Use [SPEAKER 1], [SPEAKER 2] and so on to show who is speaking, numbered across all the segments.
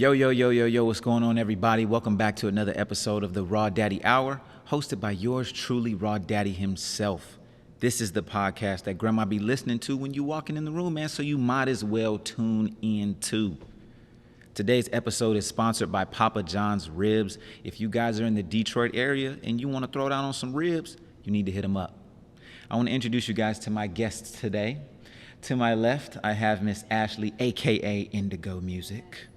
[SPEAKER 1] Yo, what's going on, everybody? Welcome back to another episode of the Raw Daddy Hour, hosted by yours truly, Raw Daddy himself. This is the podcast that Grandma be listening to when you walking in the room, man, so you might as well tune in too. Today's episode is sponsored by Papa John's Ribs. If you guys are in the Detroit area and you want to throw down on some ribs, you need to hit them up. I want to introduce you guys to my guests today. To my left, I have Miss Ashley, a.k.a. Indago Music.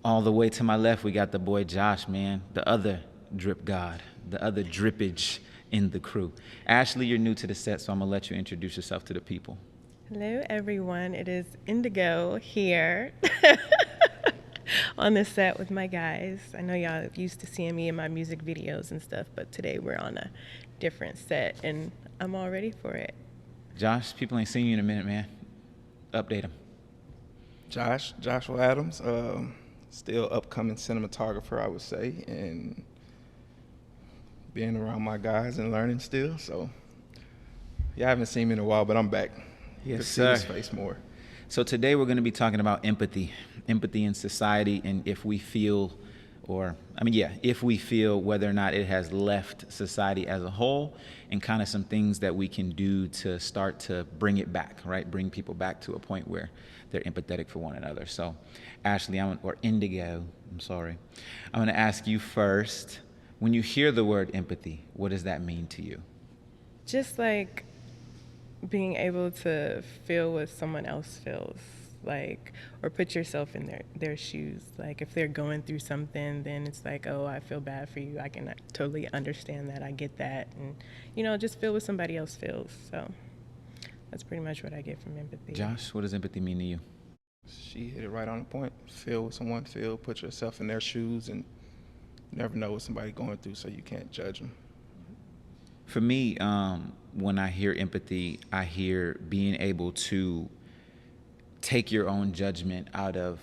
[SPEAKER 1] All the way to my left, we got the boy Josh, man, the other drip god, the other drippage in the crew. Ashley, you're new to the set, so I'm going to let you introduce yourself to the people.
[SPEAKER 2] Hello, everyone. It is Indago here on the set with my guys. I know y'all used to seeing me in my music videos and stuff, but today we're on a different set, and I'm all ready for it.
[SPEAKER 1] Josh, people ain't seen you in a minute, man. Update them.
[SPEAKER 3] Joshua Adams, still upcoming cinematographer, I would say, and being around my guys and learning still. So, yeah, I haven't seen me in a while, but I'm back.
[SPEAKER 1] Yes,
[SPEAKER 3] see his face more.
[SPEAKER 1] So today we're going to be talking about empathy in society, and if we feel whether or not it has left society as a whole, and kind of some things that we can do to start to bring it back, right? Bring people back to a point where they're empathetic for one another. So, Ashley, Indago, I'm going to ask you first, when you hear the word empathy, what does that mean to you?
[SPEAKER 2] Just like being able to feel what someone else feels, like, or put yourself in their shoes. Like, if they're going through something, then it's like, oh, I feel bad for you. I can totally understand that. I get that. And, just feel what somebody else feels. So that's pretty much what I get from empathy.
[SPEAKER 1] Josh, what does empathy mean to you?
[SPEAKER 3] She hit it right on the point. Feel what someone feels, put yourself in their shoes, and you never know what somebody's going through, so you can't judge them.
[SPEAKER 1] For me, when I hear empathy, I hear being able to take your own judgment out of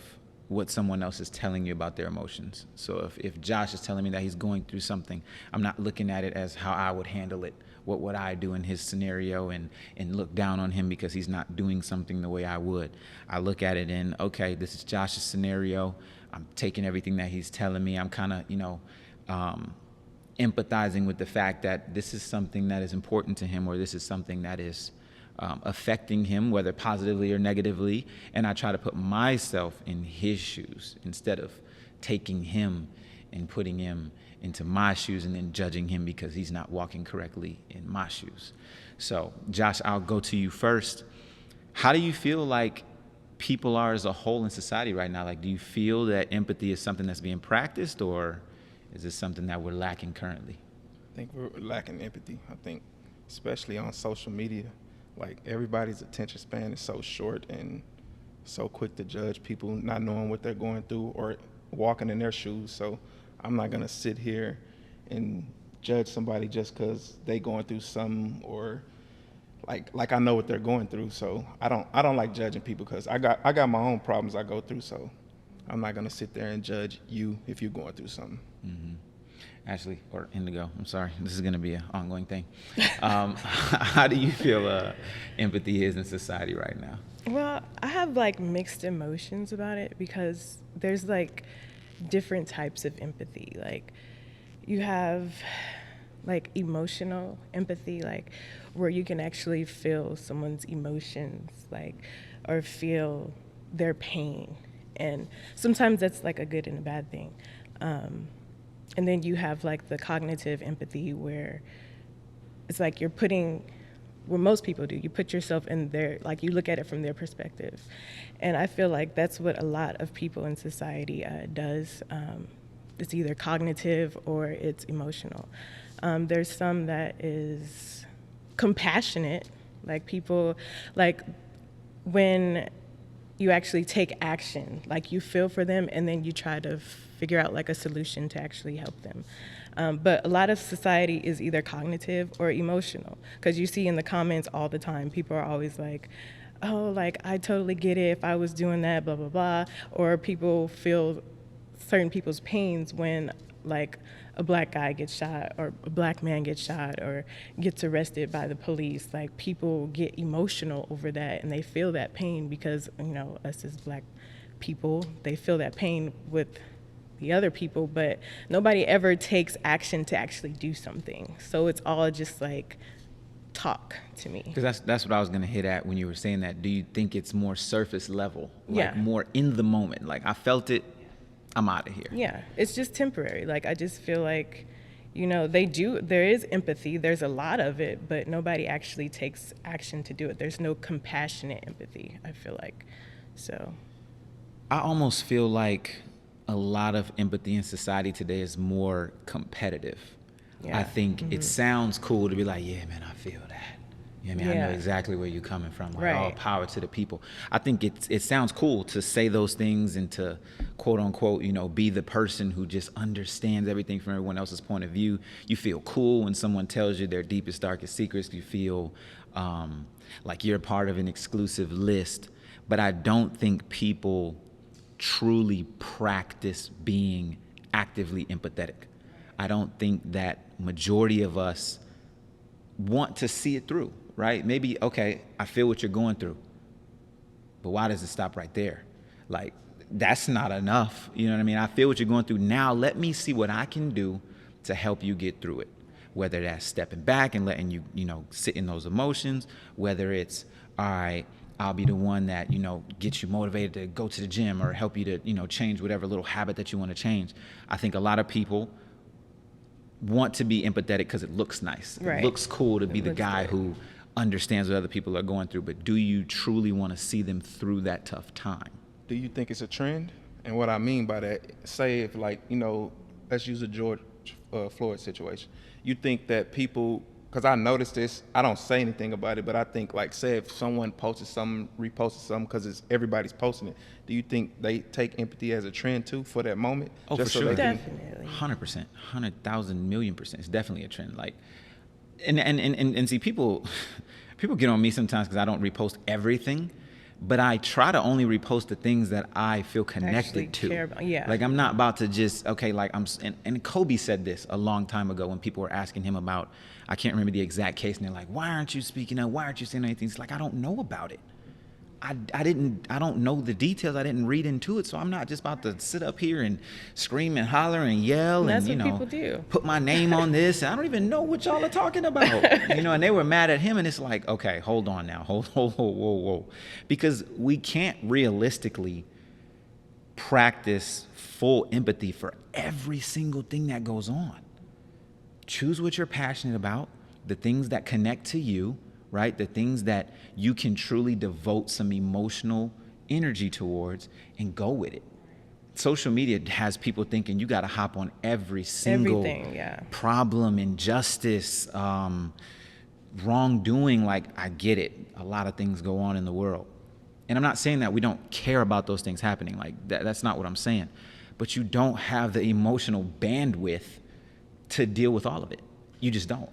[SPEAKER 1] what someone else is telling you about their emotions. So if Josh is telling me that he's going through something, I'm not looking at it as how I would handle it. What would I do in his scenario and look down on him because he's not doing something the way I would. I look at it in, okay, this is Josh's scenario. I'm taking everything that he's telling me. I'm kind of, empathizing with the fact that this is something that is important to him, or this is something that is affecting him, whether positively or negatively, and I try to put myself in his shoes instead of taking him and putting him into my shoes and then judging him because he's not walking correctly in my shoes. So, Josh, I'll go to you first. How do you feel like people are as a whole in society right now? Like, do you feel that empathy is something that's being practiced, or is this something that we're lacking currently?
[SPEAKER 3] I think we're lacking empathy. I think especially on social media, like, everybody's attention span is so short and so quick to judge people not knowing what they're going through or walking in their shoes. So I'm not going to sit here and judge somebody just because they going through something, or like I know what they're going through. So I don't like judging people because I got my own problems I go through. So I'm not going to sit there and judge you if you're going through something.
[SPEAKER 1] Mm-hmm. Ashley, or Indago, I'm sorry, this is going to be an ongoing thing. How do you feel empathy is in society right now?
[SPEAKER 2] Well, I have mixed emotions about it because there's different types of empathy. Like, you have emotional empathy, where you can actually feel someone's emotions, or feel their pain. And sometimes that's a good and a bad thing. And then you have the cognitive empathy, where it's you're putting, what most people do, you put yourself in their, you look at it from their perspective. And I feel that's what a lot of people in society does. It's either cognitive or it's emotional. There's some that is compassionate, people, when you actually take action, you feel for them, and then you try to figure out a solution to actually help them. But a lot of society is either cognitive or emotional, because you see in the comments all the time, people are always oh, I totally get it if I was doing that, blah, blah, blah. Or people feel certain people's pains when a black guy gets shot or a black man gets shot or gets arrested by the police. People get emotional over that, and they feel that pain because, us as black people. They feel that pain with the other people, but nobody ever takes action to actually do something. So it's all just like talk to me.
[SPEAKER 1] Because that's what I was going to hit at when you were saying that. Do you think it's more surface level, like
[SPEAKER 2] Yeah.
[SPEAKER 1] more in the moment? Like, I felt it, I'm out of here.
[SPEAKER 2] Yeah, it's just temporary. Like, I just feel like, there is empathy, there's a lot of it, but nobody actually takes action to do it. There's no compassionate empathy, I feel like. So
[SPEAKER 1] I almost feel like a lot of empathy in society today is more competitive.
[SPEAKER 2] Yeah.
[SPEAKER 1] I think it sounds cool to be like, yeah, man, I feel that. You know what I mean? I know
[SPEAKER 2] Yeah.
[SPEAKER 1] exactly where you're coming from. Like,
[SPEAKER 2] Right.
[SPEAKER 1] all power to the people. I think it sounds cool to say those things and to, quote unquote, be the person who just understands everything from everyone else's point of view. You feel cool when someone tells you their deepest, darkest secrets. You feel like you're part of an exclusive list. But I don't think people truly practice being actively empathetic. I don't think that majority of us want to see it through, right? Maybe, okay, I feel what you're going through, but why does it stop right there? Like, that's not enough. You know what I mean? I feel what you're going through. Now let me see what I can do to help you get through it. Whether that's stepping back and letting you, sit in those emotions, whether it's, all right, I'll be the one that, gets you motivated to go to the gym or help you to, change whatever little habit that you want to change. I think a lot of people want to be empathetic because it looks nice.
[SPEAKER 2] Right.
[SPEAKER 1] It looks cool to be the
[SPEAKER 2] looks
[SPEAKER 1] guy
[SPEAKER 2] good.
[SPEAKER 1] who understands what other people are going through, but do you truly want to see them through that tough time?
[SPEAKER 3] Do you think it's a trend? And what I mean by that, say if let's use a George Floyd situation. You think that people, because I noticed this, I don't say anything about it, but I think say if someone posted something, reposted something, because everybody's posting it, do you think they take empathy as a trend too for that moment?
[SPEAKER 1] Oh, for sure.
[SPEAKER 3] they can-
[SPEAKER 2] definitely.
[SPEAKER 1] 100%, 100,000 million%. It's definitely a trend. Like, and see, people get on me sometimes because I don't repost everything, but I try to only repost the things that I feel connected
[SPEAKER 2] Actually
[SPEAKER 1] to.
[SPEAKER 2] care about- yeah.
[SPEAKER 1] Like, I'm not about to just, okay, like and Kobe said this a long time ago when people were asking him about, I can't remember the exact case, and they're like, why aren't you speaking up? Why aren't you saying anything? It's like, I don't know about it. I don't know the details. I didn't read into it, so I'm not just about to sit up here and scream and holler and yell
[SPEAKER 2] That's
[SPEAKER 1] and,
[SPEAKER 2] what people do.
[SPEAKER 1] put my name on this. And I don't even know what y'all are talking about, and they were mad at him, and it's like, okay, hold on now. Whoa. Because we can't realistically practice full empathy for every single thing that goes on. Choose what you're passionate about, the things that connect to you, right? The things that you can truly devote some emotional energy towards and go with it. Social media has people thinking you got to hop on every single
[SPEAKER 2] Everything, yeah.
[SPEAKER 1] problem, injustice, wrongdoing. Like, I get it. A lot of things go on in the world. And I'm not saying that we don't care about those things happening. Like, that's not what I'm saying. But you don't have the emotional bandwidth to deal with all of it. You just don't.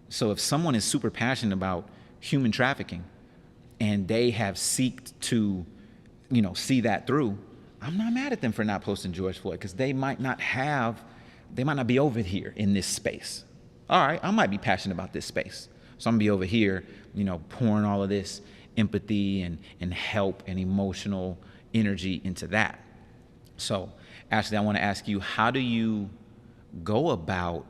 [SPEAKER 1] So if someone is super passionate about human trafficking and they have seeked to, see that through, I'm not mad at them for not posting George Floyd, because they might not be over here in this space. All right, I might be passionate about this space. So I'm gonna be over here, pouring all of this empathy and help and emotional energy into that. So Ashley, I want to ask you, how do you go about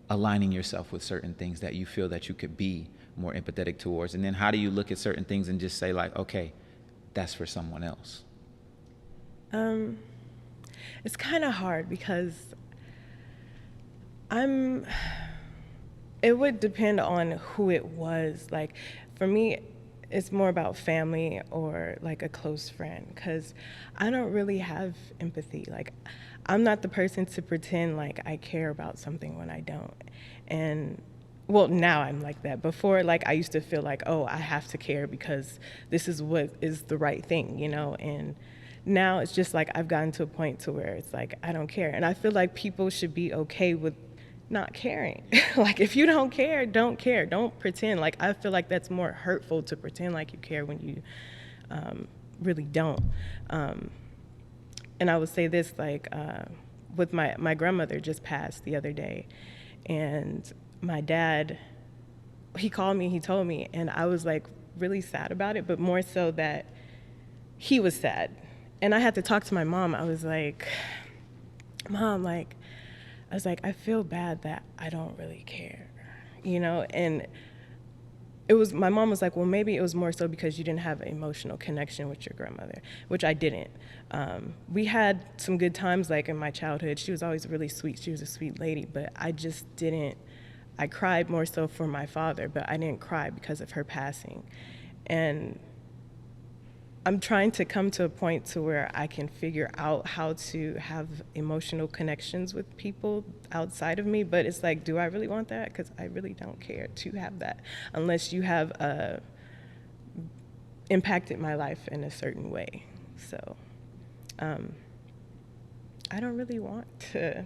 [SPEAKER 1] aligning yourself with certain things that you feel that you could be more empathetic towards? And then how do you look at certain things and just say, like, okay, that's for someone else?
[SPEAKER 2] It's kind of hard because it would depend on who it was. Like, for me, it's more about family or like a close friend, because I don't really have empathy. Like, I'm not the person to pretend like I care about something when I don't. And well, now I'm like that. Before, like, I used to feel like, oh, I have to care because this is what is the right thing, and now it's just like I've gotten to a point to where it's like I don't care. And I feel like people should be okay with not caring. Like, if you don't care, don't care. Don't pretend. Like, I feel like that's more hurtful to pretend like you care when you really don't. And I would say this, like, with my grandmother just passed the other day, and my dad, he called me, he told me, and I was like really sad about it, but more so that he was sad. And I had to talk to my mom. I was like, Mom, like, I was like, I feel bad that I don't really care, you know? And my mom was like, well, maybe it was more so because you didn't have an emotional connection with your grandmother, which I didn't. We had some good times, like in my childhood. She was always really sweet. She was a sweet lady, but I just didn't. I cried more so for my father, but I didn't cry because of her passing. And I'm trying to come to a point to where I can figure out how to have emotional connections with people outside of me, but it's like, do I really want that? Because I really don't care to have that unless you have impacted my life in a certain way. So I don't really want to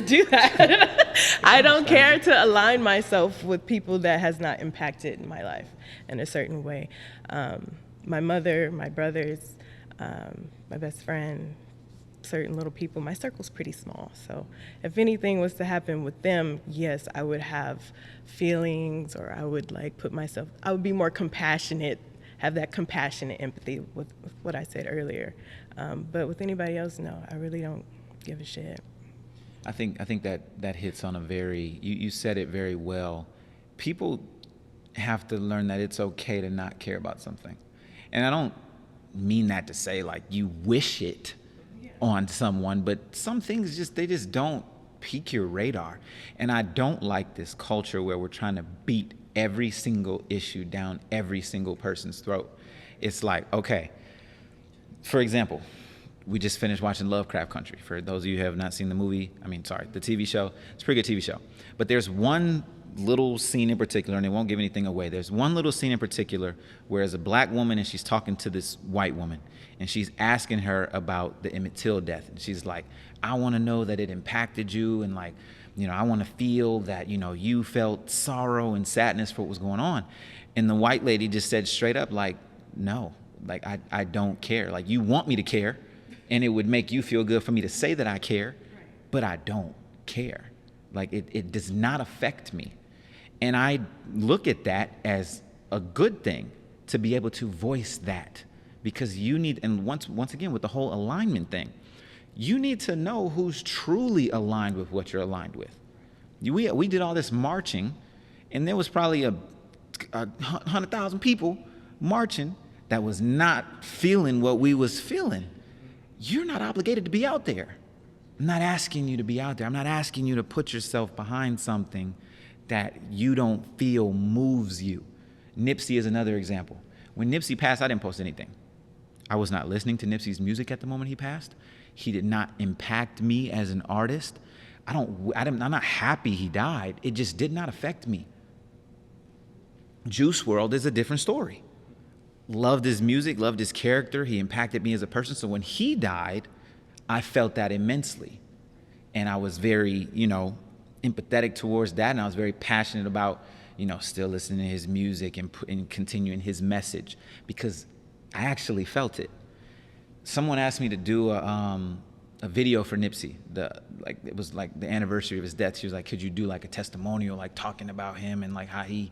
[SPEAKER 2] do that. I don't care to align myself with people that has not impacted my life in a certain way. My mother, my brothers, my best friend, certain little people, my circle's pretty small. So if anything was to happen with them, yes, I would have feelings, or I would I would be more compassionate, have that compassionate empathy with what I said earlier. But with anybody else, no, I really don't give a shit.
[SPEAKER 1] I think that hits on you said it very well. People have to learn that it's okay to not care about something. And I don't mean that to say like you wish it on someone, but some things they just don't pique your radar. And I don't like this culture where we're trying to beat every single issue down every single person's throat. It's like, okay, for example, we just finished watching Lovecraft Country. For those of you who have not seen the TV show, it's a pretty good TV show. But there's one little scene in particular, and they won't give anything away. There's one little scene in particular where there's a black woman and she's talking to this white woman, and she's asking her about the Emmett Till death. And she's like, I want to know that it impacted you, and like, you know, I want to feel that, you know, you felt sorrow and sadness for what was going on. And the white lady just said straight up, like, no, like, I don't care. Like, you want me to care, and it would make you feel good for me to say that I care, but I don't care. Like, it does not affect me. And I look at that as a good thing, to be able to voice that, because you need, and once again with the whole alignment thing, you need to know who's truly aligned with what you're aligned with. We did all this marching, and there was probably a 100,000 people marching that was not feeling what we was feeling. You're not obligated to be out there. I'm not asking you to be out there. I'm not asking you to put yourself behind something that you don't feel moves you. Nipsey is another example. When Nipsey passed, I didn't post anything. I was not listening to Nipsey's music at the moment he passed. He did not impact me as an artist. I'm not happy he died. It just did not affect me. Juice WRLD is a different story. Loved his music, loved his character. He impacted me as a person. So when he died, I felt that immensely. And I was very, empathetic towards that. And I was very passionate about, still listening to his music and continuing his message, because I actually felt it. Someone asked me to do a video for Nipsey. It was like the anniversary of his death. She was like, could you do like a testimonial, like talking about him and like how he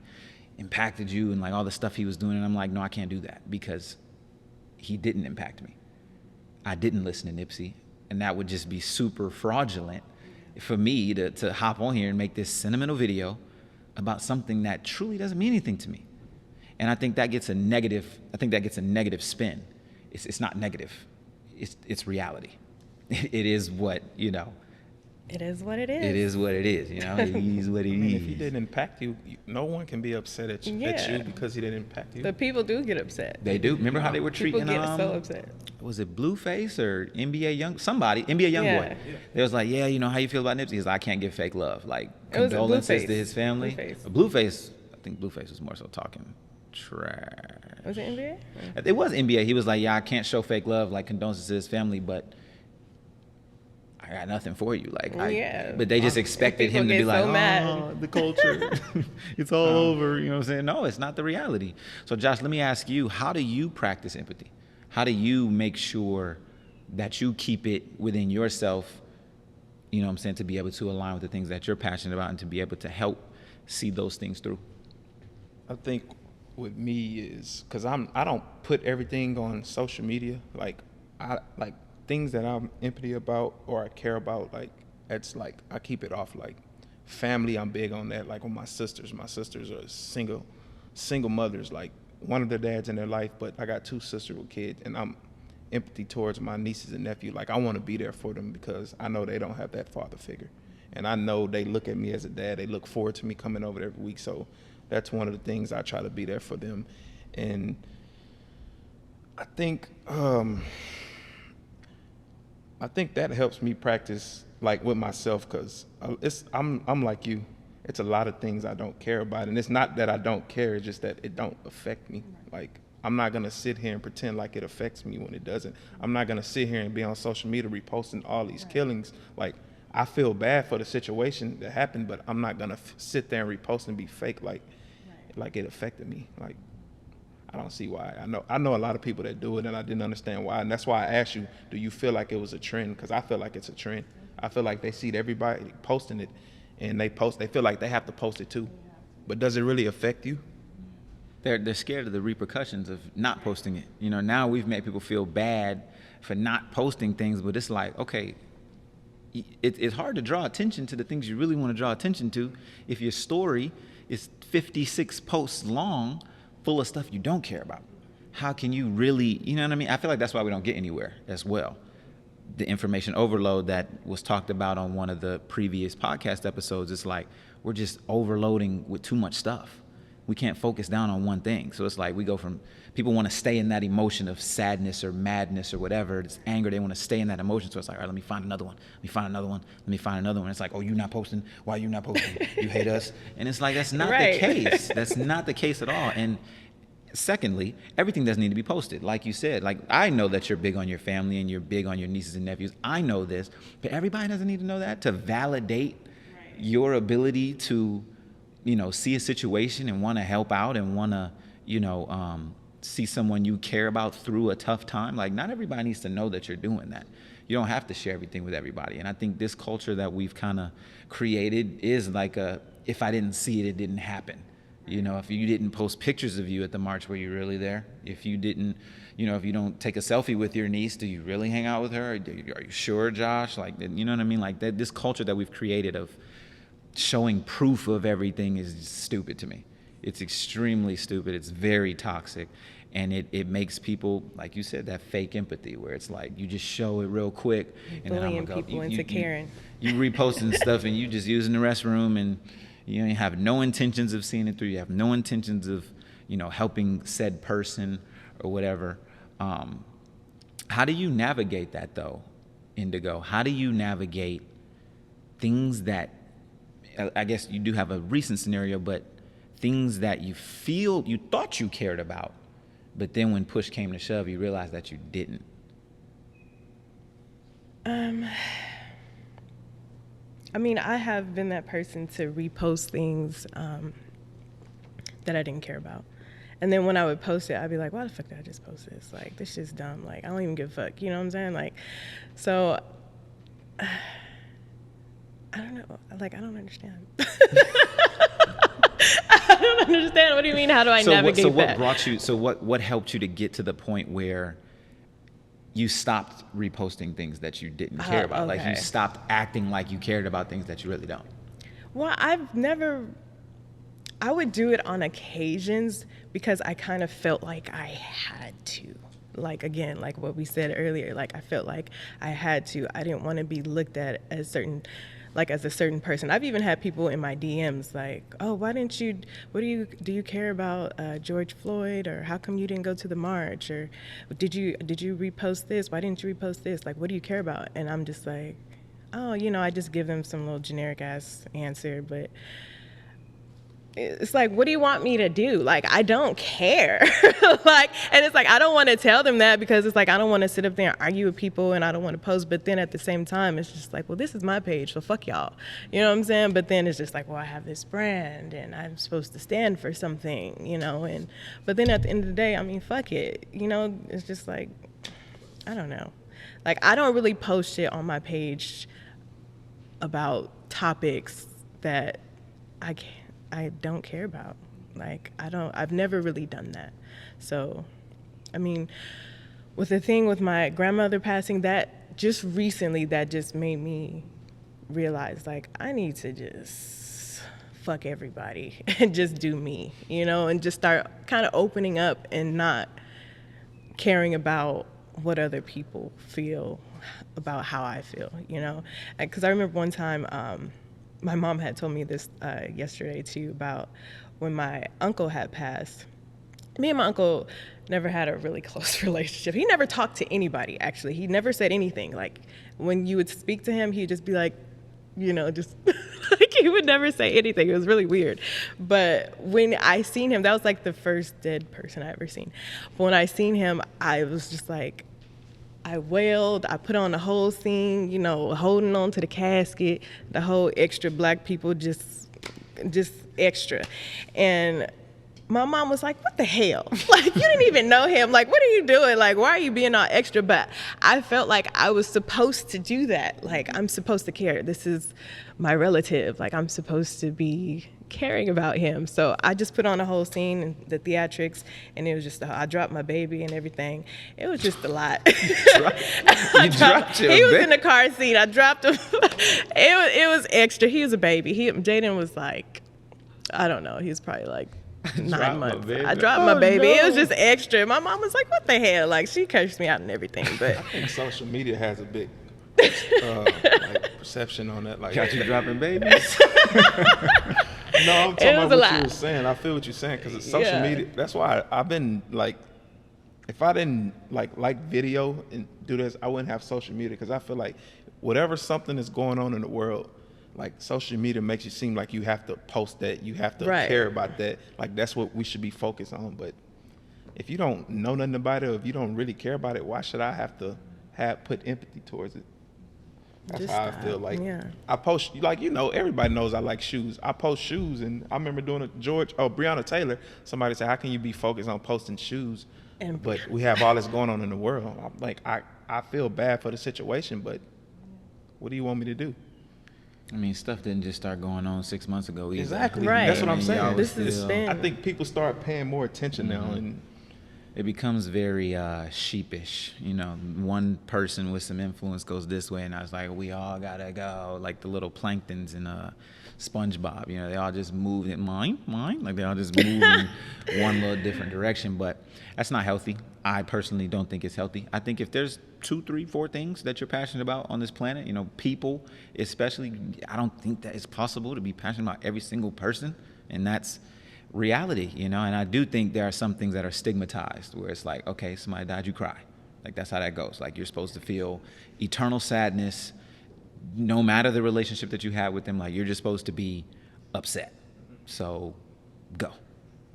[SPEAKER 1] impacted you and like all the stuff he was doing? And I'm like, no, I can't do that, because he didn't impact me. I didn't listen to Nipsey, and that would just be super fraudulent for me to hop on here and make this sentimental video about something that truly doesn't mean anything to me. And I think that gets a negative spin. It's not negative. It's reality. It is what,
[SPEAKER 2] It is what it is.
[SPEAKER 1] It is what it is, It is what it is.
[SPEAKER 3] If he didn't impact you, no one can be upset at you because he didn't impact you.
[SPEAKER 2] But people do get upset.
[SPEAKER 1] They do. Remember how they were treating
[SPEAKER 2] People get so upset.
[SPEAKER 1] Was it Blueface or NBA Youngboy?
[SPEAKER 3] Yeah.
[SPEAKER 1] They was like, yeah, how you feel about Nipsey? He's like, I can't give fake love. Like,
[SPEAKER 2] It was
[SPEAKER 1] condolences
[SPEAKER 2] Blueface.
[SPEAKER 1] to his family.
[SPEAKER 2] Blueface.
[SPEAKER 1] I think Blueface was more so talking trash.
[SPEAKER 2] Was it NBA?
[SPEAKER 1] It was NBA. He was like, yeah, I can't show fake love, like condolences to his family, but I got nothing for you. Like, but they just expected him to be like, oh, the culture, it's all over. You know what I'm saying? No, it's not the reality. So Josh, let me ask you, how do you practice empathy? How do you make sure that you keep it within yourself, to be able to align with the things that you're passionate about and to be able to help see those things through?
[SPEAKER 3] I think with me is, because I don't put everything on social media. Like, I like things that I'm empathy about or I care about. Like it's like I keep it off. Like family, I'm big on that. Like with my sisters are single mothers. Like one of their dads in their life, but I got two sisters with kids, and I'm empathy towards my nieces and nephew. Like I want to be there for them because I know they don't have that father figure, and I know they look at me as a dad. They look forward to me coming over every week. So that's one of the things I try to be there for them, and I think that helps me practice like with myself because I'm like you. It's a lot of things I don't care about, and it's not that I don't care. It's just that it don't affect me. Like I'm not gonna sit here and pretend like it affects me when it doesn't. I'm not gonna sit here and be on social media reposting all these killings. Like I feel bad for the situation that happened, but I'm not gonna sit there and repost and be fake like it affected me. Like I don't see why. I know a lot of people that do it, and I didn't understand why. And that's why I asked you, do you feel like it was a trend? Because I feel like it's a trend. I feel like they see everybody posting it, and they feel like they have to post it too. But does it really affect you?
[SPEAKER 1] They're scared of the repercussions of not posting it. You know, now we've made people feel bad for not posting things, but it's like, okay, it's hard to draw attention to the things you really want to draw attention to if your story is 56 posts long full of stuff you don't care about. How can you really, you know what I mean? I feel like that's why we don't get anywhere as well. The information overload that was talked about on one of the previous podcast episodes, it's like we're just overloading with too much stuff. We can't focus down on one thing. So it's like we go from, people want to stay in that emotion of sadness or madness or whatever. It's anger. They want to stay in that emotion. So it's like, all right, let me find another one. Let me find another one. Let me find another one. It's like, oh, you're not posting. Why are you not posting? You hate us. And it's like, that's not the case. That's not the case at all. And secondly, everything doesn't need to be posted. Like you said, like I know that you're big on your family and you're big on your nieces and nephews. I know this, but everybody doesn't need to know that to validate your ability to, you know, see a situation and want to help out and want to, you know, see someone you care about through a tough time. Like not everybody needs to know that you're doing that. You don't have to share everything with everybody. And I think this culture that we've kind of created is like if I didn't see it, it didn't happen. You know, if you didn't post pictures of you at the march, were you really there? If you didn't, you know, if you don't take a selfie with your niece, do you really hang out with her? Are you sure, Josh? Like, you know what I mean? Like that, this culture that we've created of showing proof of everything is stupid to me. It's extremely stupid. It's very toxic. And it makes people, like you said, that fake empathy where it's like you just show it real quick. And then
[SPEAKER 2] Bullying people into caring.
[SPEAKER 1] You reposting stuff and you just using the restroom and you have no intentions of seeing it through. You have no intentions of, you know, helping said person or whatever. How do you navigate that though, Indigo? How do you navigate things that, I guess you do have a recent scenario, but things that you thought you cared about, but then when push came to shove, you realized that you didn't?
[SPEAKER 2] I mean, I have been that person to repost things that I didn't care about. And then when I would post it, I'd be like, why the fuck did I just post this? Like, this shit's dumb. Like, I don't even give a fuck. You know what I'm saying? Like, so, I don't know. Like, I don't understand. I don't understand. What do you mean? How do I navigate that?
[SPEAKER 1] What helped you to get to the point where you stopped reposting things that you didn't care about?
[SPEAKER 2] Okay.
[SPEAKER 1] Like you stopped acting like you cared about things that you really don't.
[SPEAKER 2] Well, I would do it on occasions because I kind of felt like I had to. Like, again, like what we said earlier, like I felt like I had to. I didn't want to be looked at as a certain person. I've even had people in my DMs like, oh, do you care about George Floyd, or how come you didn't go to the march, or did you repost this? Why didn't you repost this? Like, what do you care about? And I'm just like, oh, you know, I just give them some little generic ass answer, but it's like, what do you want me to do? Like, I don't care. Like, and it's like, I don't want to tell them that because it's like, I don't want to sit up there and argue with people and I don't want to post. But then at the same time, it's just like, well, this is my page, so fuck y'all. You know what I'm saying? But then it's just like, well, I have this brand and I'm supposed to stand for something, you know? But then at the end of the day, I mean, fuck it. You know, it's just like, I don't know. Like, I don't really post shit on my page about topics that I don't care about. Like, I've never really done that. So, I mean, with the thing with my grandmother passing, that just recently, that just made me realize, like, I need to just fuck everybody and just do me, you know, and just start kind of opening up and not caring about what other people feel about how I feel, you know? Because I remember one time, my mom had told me this yesterday too, about when my uncle had passed. Me and my uncle never had a really close relationship. He never talked to anybody, actually. He never said anything. Like, when you would speak to him, he'd just be like, you know, just like, he would never say anything. It was really weird. But when I seen him, that was like the first dead person I ever seen. But when I seen him, I was just like, I wailed, I put on the whole scene, you know, holding on to the casket, the whole extra black people, just extra. And my mom was like, what the hell? Like, you didn't even know him. Like, what are you doing? Like, why are you being all extra? But I felt like I was supposed to do that. Like, I'm supposed to care. This is my relative. Like, I'm supposed to be caring about him. So I just put on the whole scene and the theatrics, and it was just, I dropped my baby and everything. It was just a lot.
[SPEAKER 1] You dropped your
[SPEAKER 2] He was
[SPEAKER 1] baby?
[SPEAKER 2] in the car seat. I dropped him. It was extra. He was a baby. Jaden was like, I don't know. He was probably like 9 months. I dropped my baby.
[SPEAKER 3] No.
[SPEAKER 2] It was just extra. My mom was like, what the hell? Like, she cursed me out and everything. But
[SPEAKER 3] I think social media has a big like perception on that. Like,
[SPEAKER 1] Got you dropping babies?
[SPEAKER 3] no, I'm
[SPEAKER 2] It
[SPEAKER 3] talking
[SPEAKER 2] was
[SPEAKER 3] about
[SPEAKER 2] a
[SPEAKER 3] what
[SPEAKER 2] lot.
[SPEAKER 3] you were saying. I feel what you're saying because social
[SPEAKER 2] Yeah.
[SPEAKER 3] media. That's why I've been like, if I didn't like video and do this, I wouldn't have social media because I feel like whatever something is going on in the world, like social media makes you seem like you have to post that, you have to
[SPEAKER 2] Right.
[SPEAKER 3] care about that. Like that's what we should be focused on. But if you don't know nothing about it, or if you don't really care about it, why should I have to put empathy towards it? That's
[SPEAKER 2] Just
[SPEAKER 3] how I
[SPEAKER 2] stop.
[SPEAKER 3] feel. Like
[SPEAKER 2] Yeah.
[SPEAKER 3] I post, like, you know, everybody knows I like shoes. I post shoes, and I remember doing a Breonna Taylor. Somebody said, "How can you be focused on posting shoes,
[SPEAKER 2] And-
[SPEAKER 3] but we have all this going on in the world?" I'm like, I feel bad for the situation, but what do you want me to do?
[SPEAKER 1] I mean, stuff didn't just start going on 6 months ago either.
[SPEAKER 3] Exactly.
[SPEAKER 2] Right.
[SPEAKER 3] That's what I'm
[SPEAKER 1] I mean,
[SPEAKER 3] saying.
[SPEAKER 1] y'all was
[SPEAKER 2] This is
[SPEAKER 1] still-
[SPEAKER 2] been-
[SPEAKER 3] I think people start paying more attention now, and
[SPEAKER 1] it becomes very sheepish. You know, one person with some influence goes this way, and I was like, we all gotta go. Like the little planktons in SpongeBob. You know, they all just move in mine. Like they all just move in one little different direction. But that's not healthy. I personally don't think it's healthy. I think if there's 2, 3, 4 things that you're passionate about on this planet, you know, people especially, I don't think that it's possible to be passionate about every single person, and that's reality, you know. And I do think there are some things that are stigmatized, where it's like, okay, somebody died, you cry. Like that's how that goes. Like you're supposed to feel eternal sadness, no matter the relationship that you have with them. Like you're just supposed to be upset. So go.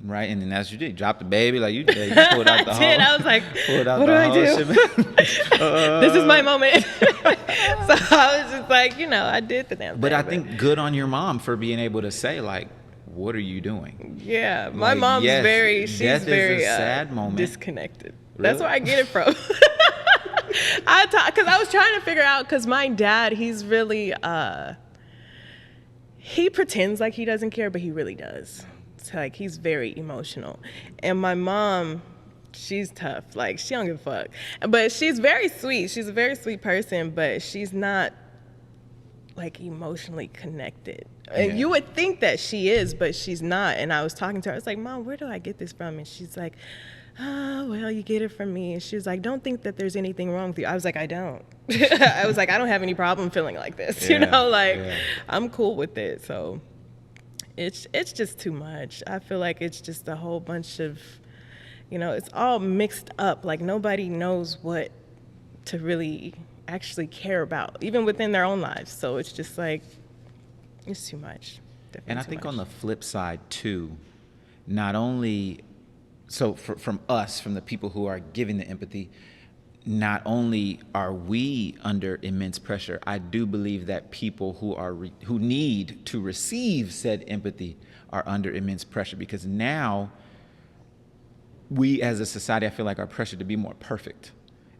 [SPEAKER 1] Right, and then that's what you did. Drop the baby, like you did. You pulled out the
[SPEAKER 2] I did.
[SPEAKER 1] whole.
[SPEAKER 2] I was like,
[SPEAKER 1] pulled out
[SPEAKER 2] what
[SPEAKER 1] the
[SPEAKER 2] do I
[SPEAKER 1] whole
[SPEAKER 2] do?
[SPEAKER 1] shit.
[SPEAKER 2] This is my moment. So I was just like, you know, I did the damn
[SPEAKER 1] But
[SPEAKER 2] thing.
[SPEAKER 1] I think good on your mom for being able to say, like, what are you doing?
[SPEAKER 2] Yeah, my
[SPEAKER 1] Like,
[SPEAKER 2] mom's
[SPEAKER 1] yes,
[SPEAKER 2] she's
[SPEAKER 1] death is a
[SPEAKER 2] very
[SPEAKER 1] sad moment.
[SPEAKER 2] disconnected. That's
[SPEAKER 1] Really?
[SPEAKER 2] where I get it from. Because I was trying to figure out, because my dad, he's really, he pretends like he doesn't care, but he really does. It's like, he's very emotional. And my mom, she's tough. Like, she don't give a fuck. But she's very sweet. She's a very sweet person, but she's not, like, emotionally connected. And
[SPEAKER 1] Yeah.
[SPEAKER 2] you would think that she is, but she's not. And I was talking to her. I was like, Mom, where do I get this from? And she's like, oh, well, you get it from me. And she was like, don't think that there's anything wrong with you. I was like, I don't. I was like, I don't have any problem feeling like this. You
[SPEAKER 1] Yeah,
[SPEAKER 2] know, like,
[SPEAKER 1] yeah.
[SPEAKER 2] I'm cool with it. So it's just too much. I feel like it's just a whole bunch of, you know, it's all mixed up. Like, nobody knows what to really actually care about, even within their own lives. So it's just like, it's too much. Definitely
[SPEAKER 1] And I
[SPEAKER 2] too
[SPEAKER 1] think
[SPEAKER 2] much.
[SPEAKER 1] on the flip side too, not only from us, from the people who are giving the empathy, not only are we under immense pressure, I do believe that people who need to receive said empathy are under immense pressure, because now we as a society, I feel like, are pressured to be more perfect.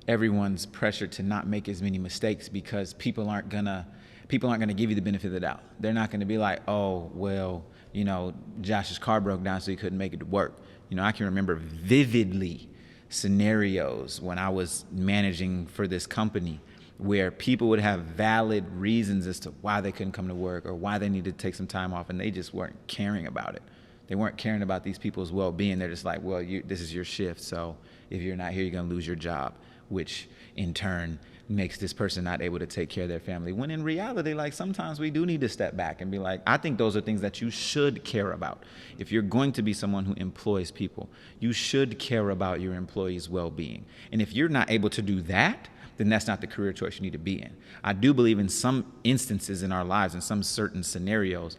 [SPEAKER 1] Everyone's pressured to not make as many mistakes, because people aren't gonna give you the benefit of the doubt. They're not gonna be like, oh, well, you know, Josh's car broke down so he couldn't make it to work. You know, I can remember vividly scenarios when I was managing for this company where people would have valid reasons as to why they couldn't come to work or why they needed to take some time off, and they just weren't caring about it. They weren't caring about these people's well-being. They're just like, well, this is your shift, so if you're not here, you're going to lose your job, which in turn makes this person not able to take care of their family. When in reality, like, sometimes we do need to step back and be like, I think those are things that you should care about. If you're going to be someone who employs people, you should care about your employees' well-being. And if you're not able to do that, then that's not the career choice you need to be in. I do believe in some instances in our lives, in some certain scenarios,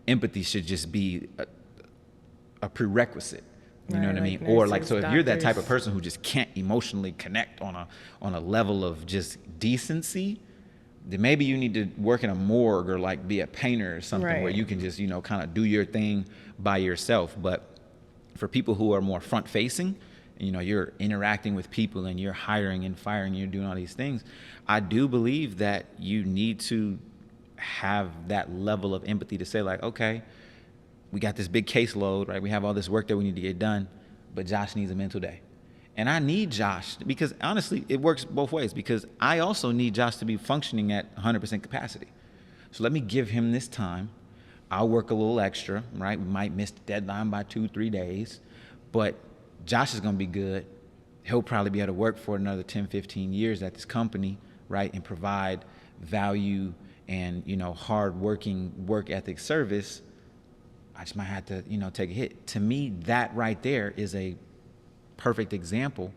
[SPEAKER 1] empathy should just be a prerequisite. You know what I mean?
[SPEAKER 2] Like
[SPEAKER 1] Or like, so
[SPEAKER 2] nurses,
[SPEAKER 1] if you're that type of
[SPEAKER 2] doctors.
[SPEAKER 1] person who just can't emotionally connect on a level of just decency, then maybe you need to work in a morgue or like be a painter or something where
[SPEAKER 2] Right.
[SPEAKER 1] you can just, kind of do your thing by yourself. But for people who are more front facing, you're interacting with people and you're hiring and firing, you're doing all these things, I do believe that you need to have that level of empathy to say like, okay, we got this big caseload, right? We have all this work that we need to get done, but Josh needs a mental day. And I need Josh because honestly, it works both ways, because I also need Josh to be functioning at 100% capacity. So let me give him this time. I'll work a little extra, right? We might miss the deadline by 2-3 days, but Josh is going to be good. He'll probably be able to work for another 10-15 years at this company, right? And provide value and, hard working work ethic service. I just might have to, take a hit. To me, that right there is a perfect example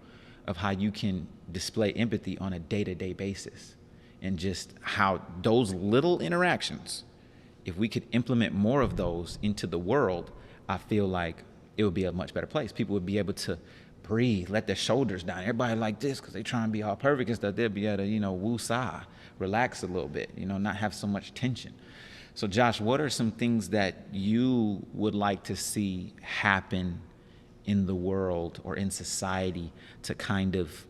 [SPEAKER 1] of how you can display empathy on a day-to-day basis, and just how those little interactions, if we could implement more of those into the world, I feel like it would be a much better place. People would be able to breathe, let their shoulders down. Everybody like this because they trying to be all perfect and stuff. They'll be able to, woo-sah, relax a little bit, not have so much tension. So Josh, what are some things that you would like to see happen in the world or in society to kind of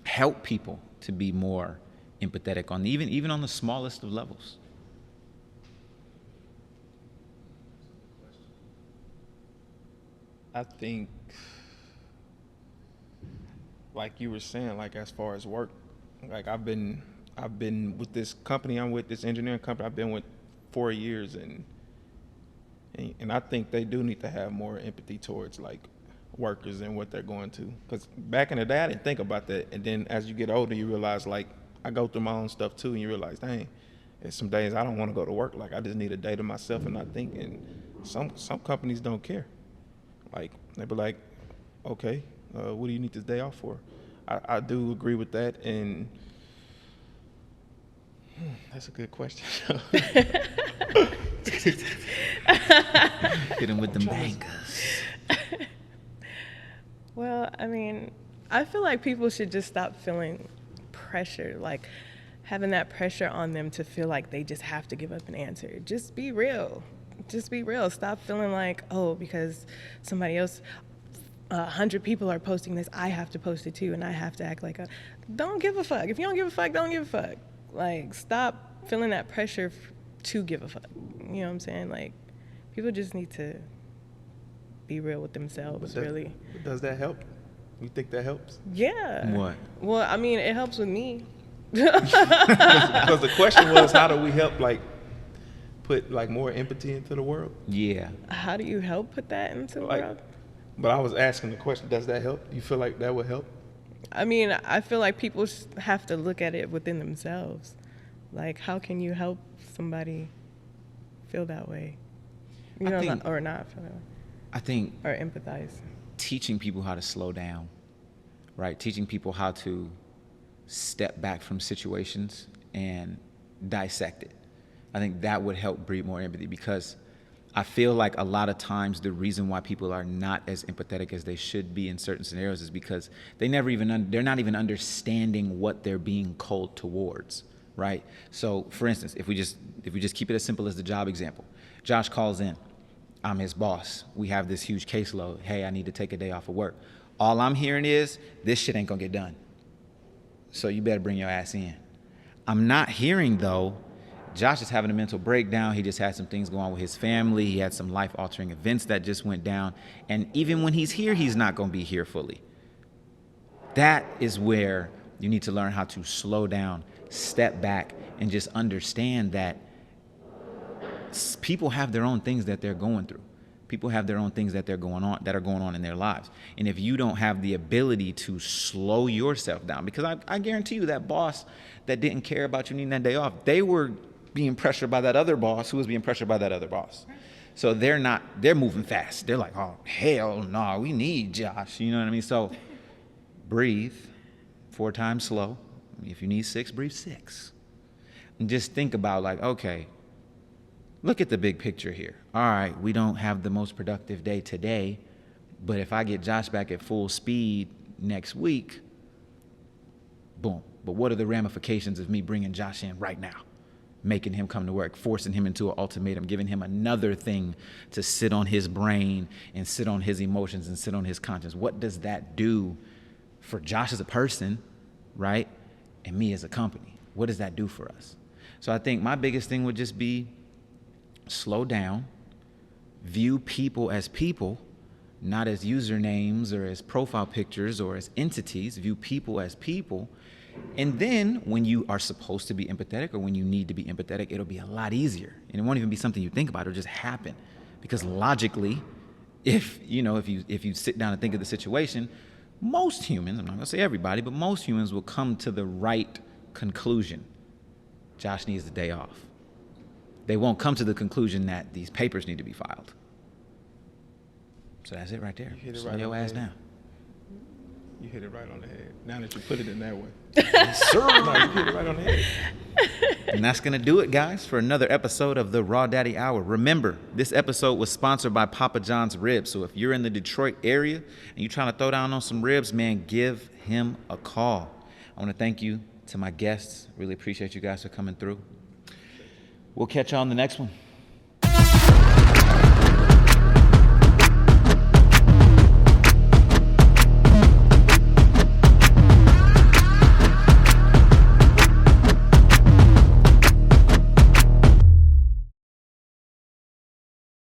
[SPEAKER 1] help people to be more empathetic on even on the smallest of levels?
[SPEAKER 3] I think, like you were saying, like as far as work, like I've been with this company I'm with, this engineering company, I've been with 4 years, and I think they do need to have more empathy towards like workers and what they're going to. Because back in the day, I didn't think about that, and then as you get older, you realize like I go through my own stuff too, and you realize, dang, there's some days I don't want to go to work. Like I just need a day to myself and not think. And some companies don't care. Like they be like, okay, what do you need this day off for? I do agree with that, and that's a good question.
[SPEAKER 1] Hit him with them bangers.
[SPEAKER 2] Well, I mean, I feel like people should just stop feeling pressure, like having that pressure on them to feel like they just have to give up an answer. Just be real. Just be real. Stop feeling like, oh, because somebody else, 100 people are posting this, I have to post it too, and I have to act like a. Don't give a fuck. If you don't give a fuck, don't give a fuck. Like, stop feeling that pressure to give a fuck. You know what I'm saying? Like, people just need to be real with themselves, really.
[SPEAKER 3] But does that help? You think that helps?
[SPEAKER 2] Yeah.
[SPEAKER 1] What?
[SPEAKER 2] Well, I mean, it helps with me.
[SPEAKER 3] Because the question was, how do we help, like, put like more empathy into the world?
[SPEAKER 1] Yeah.
[SPEAKER 2] How do you help put that into the
[SPEAKER 3] Like,
[SPEAKER 2] world?
[SPEAKER 3] but I was asking the question, does that help? You feel like that would help?
[SPEAKER 2] I mean, I feel like people have to look at it within themselves. Like, how can you help somebody feel that way? You know, or not feel that way.
[SPEAKER 1] I think
[SPEAKER 2] Or empathize.
[SPEAKER 1] teaching people how to slow down, right? Teaching people how to step back from situations and dissect it. I think that would help breed more empathy, because I feel like a lot of times the reason why people are not as empathetic as they should be in certain scenarios is because they're not even understanding what they're being called towards, right? So for instance, if we just keep it as simple as the job example, Josh calls in, I'm his boss. We have this huge caseload. Hey, I need to take a day off of work. All I'm hearing is, this shit ain't gonna get done, so you better bring your ass in. I'm not hearing, though, Josh is having a mental breakdown. He just had some things going on with his family. He had some life-altering events that just went down. And even when he's here, he's not going to be here fully. That is where you need to learn how to slow down, step back, and just understand that people have their own things that they're going through. People have their own things that are going on in their lives. And if you don't have the ability to slow yourself down, because I guarantee you that boss that didn't care about you needing that day off, they were being pressured by that other boss who was being pressured by that other boss. So they're moving fast. They're like, oh, hell no, we need Josh. You know what I mean? So breathe 4 times slow. If you need 6, breathe 6. And just think about like, okay, look at the big picture here. All right, we don't have the most productive day today, but if I get Josh back at full speed next week, boom. But what are the ramifications of me bringing Josh in right now? Making him come to work, forcing him into an ultimatum, giving him another thing to sit on his brain and sit on his emotions and sit on his conscience. What does that do for Josh as a person, right? And me as a company? What does that do for us? So I think my biggest thing would just be slow down, view people as people, not as usernames or as profile pictures or as entities. View people as people. And then when you are supposed to be empathetic or when you need to be empathetic, it'll be a lot easier. And it won't even be something you think about. It'll just happen. Because logically, if you sit down and think of the situation, most humans, I'm not going to say everybody, but most humans will come to the right conclusion. Josh needs the day off. They won't come to the conclusion that these papers need to be filed. So that's it right there. Slow your ass down.
[SPEAKER 3] You hit it right on the head. Now that you put it in that way.
[SPEAKER 1] Yes, sir.
[SPEAKER 3] No, you hit it right on the head.
[SPEAKER 1] And that's going to do it, guys, for another episode of the Raw Daddy Hour. Remember, this episode was sponsored by Papa John's Ribs. So if you're in the Detroit area and you're trying to throw down on some ribs, man, give him a call. I want to thank you to my guests. Really appreciate you guys for coming through. We'll catch you on the next one.